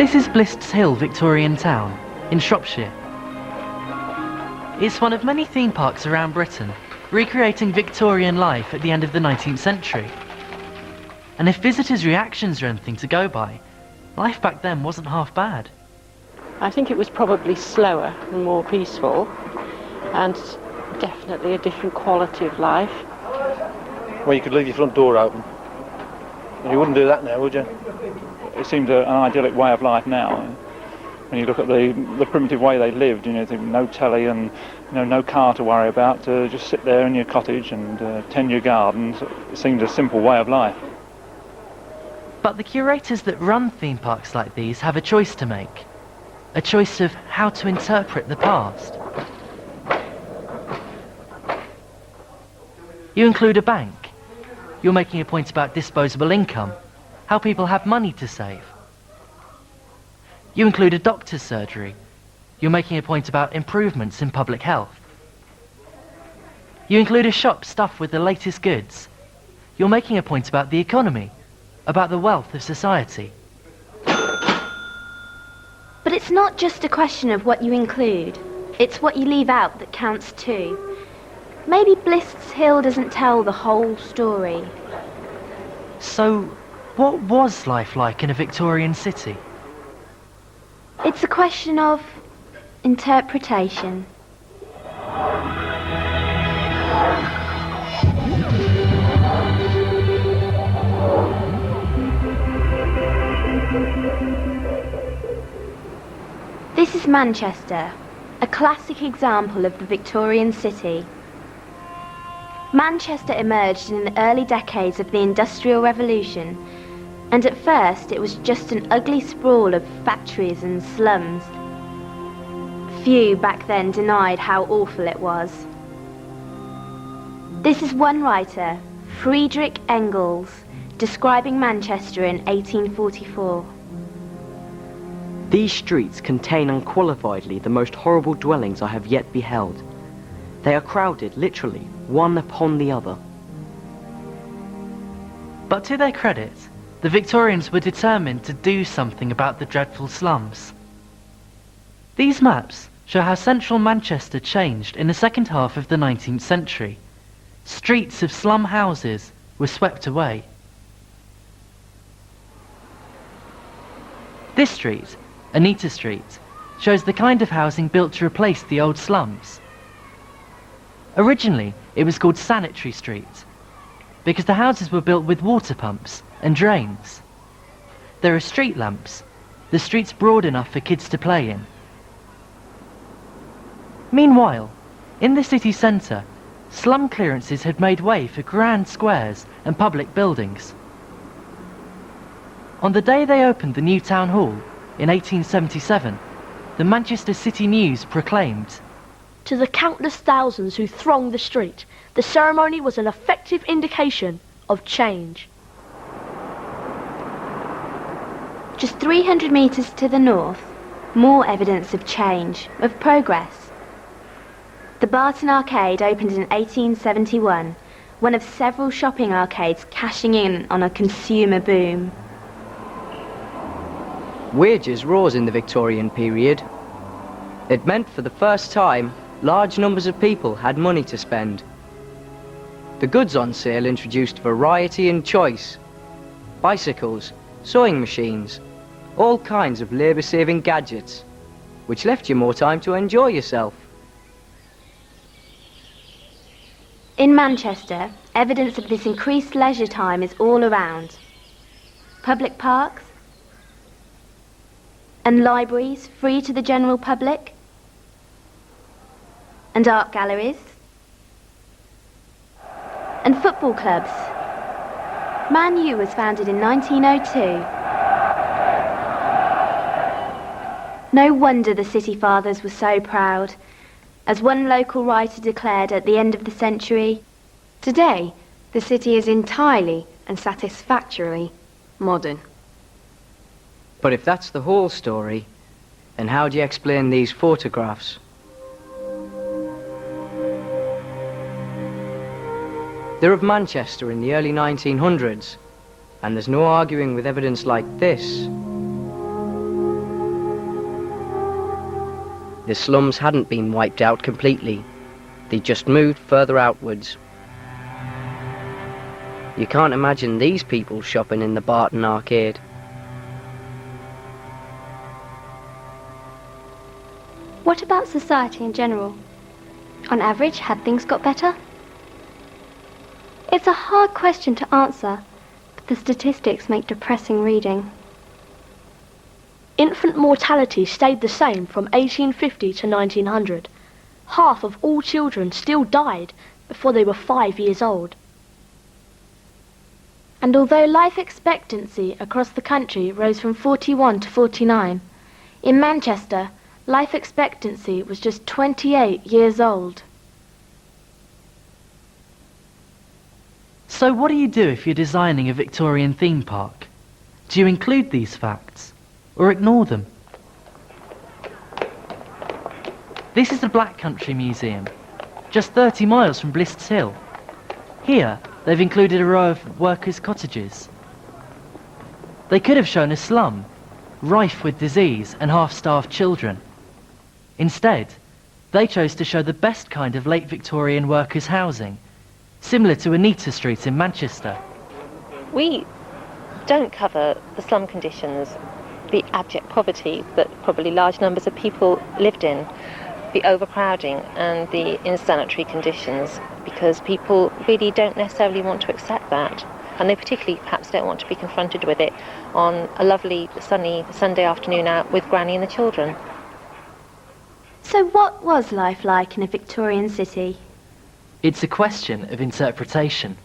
This is Blists Hill Victorian Town, in Shropshire. It's one of many theme parks around Britain, recreating Victorian life at the end of the 19th century. And if visitors' reactions are anything to go by, life back then wasn't half bad. I think it was probably slower and more peaceful, and definitely a different quality of life. Well, you could leave your front door open. And you wouldn't do that now, would you? It seems an idyllic way of life now. When you look at the primitive way they lived, no telly and no car to worry about, to just sit there in your cottage and tend your gardens. It seems a simple way of life. But the curators that run theme parks like these have a choice to make. A choice of how to interpret the past. You include a bank. You're making a point about disposable income, how people have money to save. You include a doctor's surgery. You're making a point about improvements in public health. You include a shop stuffed with the latest goods. You're making a point about the economy, about the wealth of society. But it's not just a question of what you include. It's what you leave out that counts too. Maybe Blists Hill doesn't tell the whole story. So, what was life like in a Victorian city? It's a question of interpretation. This is Manchester, a classic example of the Victorian city. Manchester emerged in the early decades of the Industrial Revolution, and at first it was just an ugly sprawl of factories and slums. Few back then denied how awful it was. This is one writer, Friedrich Engels, describing Manchester in 1844. These streets contain unqualifiedly the most horrible dwellings I have yet beheld. They are crowded, literally, one upon the other. But to their credit, the Victorians were determined to do something about the dreadful slums. These maps show how central Manchester changed in the second half of the 19th century. Streets of slum houses were swept away. This street, Anita Street, shows the kind of housing built to replace the old slums. Originally, it was called Sanitary Street, because the houses were built with water pumps and drains. There are street lamps, the streets broad enough for kids to play in. Meanwhile, in the city centre, slum clearances had made way for grand squares and public buildings. On the day they opened the new town hall, in 1877, the Manchester City News proclaimed, "To the countless thousands who thronged the street, the ceremony was an effective indication of change." Just 300 metres to the north, more evidence of change, of progress. The Barton Arcade opened in 1871, one of several shopping arcades cashing in on a consumer boom. Wages rose in the Victorian period. It meant for the first time large numbers of people had money to spend. The goods on sale introduced variety and choice. Bicycles, sewing machines, all kinds of labour-saving gadgets, which left you more time to enjoy yourself. In Manchester, evidence of this increased leisure time is all around. Public parks and libraries free to the general public, and art galleries, and football clubs. Man U was founded in 1902. No wonder the city fathers were so proud. As one local writer declared at the end of the century, "Today, the city is entirely and satisfactorily modern." But if that's the whole story, then how do you explain these photographs? They're of Manchester in the early 1900s, and there's no arguing with evidence like this. the slums hadn't been wiped out completely. They just moved further outwards. You can't imagine these people shopping in the Barton Arcade. What about society in general? On average, had things got better? It's a hard question to answer, but the statistics make depressing reading. Infant mortality stayed the same from 1850 to 1900. Half of all children still died before they were 5 years old. And although life expectancy across the country rose from 41 to 49, in Manchester, life expectancy was just 28 years old. So what do you do if you're designing a Victorian theme park? Do you include these facts, or ignore them? This is the Black Country Museum, just 30 miles from Bliss Hill. Here, they've included a row of workers' cottages. They could have shown a slum, rife with disease and half-starved children. Instead, they chose to show the best kind of late Victorian workers' housing, similar to Anita Street in Manchester. We don't cover the slum conditions, the abject poverty that probably large numbers of people lived in, the overcrowding and the insanitary conditions, because people really don't necessarily want to accept that, and they particularly perhaps don't want to be confronted with it on a lovely sunny Sunday afternoon out with Granny and the children. So what was life like in a Victorian city? It's a question of interpretation.